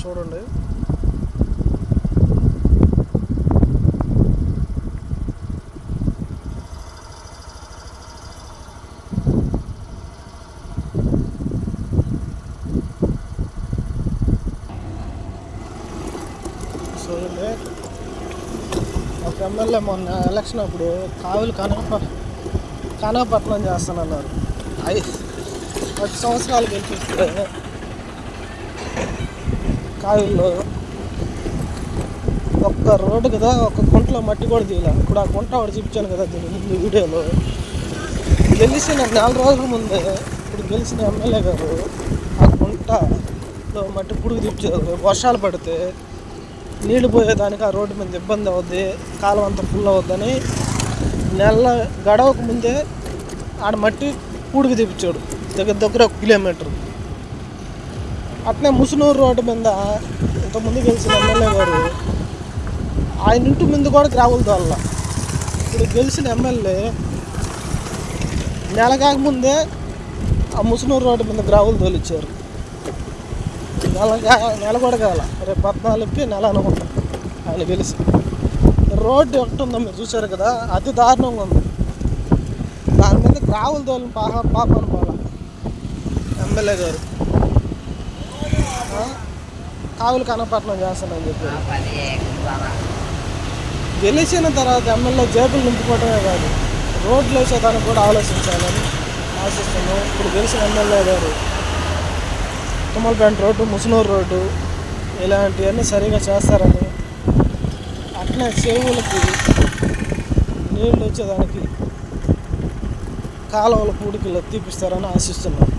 చూడండి. చూడండి, ఒక ఎమ్మెల్యే మొన్న ఎలక్షన్ అప్పుడు కావులు కనకపట్నం చేస్తానన్నారు. 10 సంవత్సరాలు గెలిపిస్తే కావుల్లో ఒక్క రోడ్డు కదా, ఒక్క గుంటలో మట్టి కూడా తీయాలి. ఇప్పుడు ఆ గుంట ఒకటి చూపించాను కదా దీని ముందు వీడియోలో. గెలిచిన 4 రోజుల ముందే ఇప్పుడు గెలిచిన ఎమ్మెల్యే గారు ఆ గుంటలో మట్టి పుడుగు తీపించారు. వర్షాలు పడితే నీళ్లు పోయేదానికి ఆ రోడ్డు మీద ఇబ్బంది అవుద్ది, కాలం అంతా ఫుల్ అవుద్దని నెల గడవకు ముందే ఆడ మట్టి పూడికి తీపించాడు, దగ్గర 1 కిలోమీటర్. అట్నే ముసునూరు రోడ్డు మీద ఇంతకుముందు గెలిచిన ఎమ్మెల్యే గారు ఆయన ఇంటి ముందు కూడా గ్రావుల దోళ్ళ. ఇప్పుడు గెలిచిన ఎమ్మెల్యే నెల కాకముందే ఆ ముసునూరు రోడ్డు మీద గ్రావులు తోలిచ్చారు. నెల కూడా కాల, రేపు 14కి నెల అనుకుంటా ఆయన గెలిచి. రోడ్డు ఒకటి ఉందో మీరు చూసారు కదా, అతి దారుణంగా ఉంది. దాని మీద గ్రావులు తోలిన పాపను పోలా ఎమ్మెల్యే గారు. కావులు కనకపట్నం చేస్తానని చెప్పారు. గెలిచిన తర్వాత ఎమ్మెల్యే జేబులు నింపుకోవటమే కాదు, రోడ్లు వేసేదానికి కూడా ఆలోచించాలని ఆశిస్తున్నాం. ఇప్పుడు గెలిచిన ఎమ్మెల్యే గారు తుమ్మలపేట రోడ్డు, ముసునూరు రోడ్డు ఇలాంటివన్నీ సరిగా చేస్తారని, అట్లనే చెరువులకి నీళ్ళు వచ్చేదానికి కాలువల పూడికలు తీపిస్తారని ఆశిస్తున్నాం.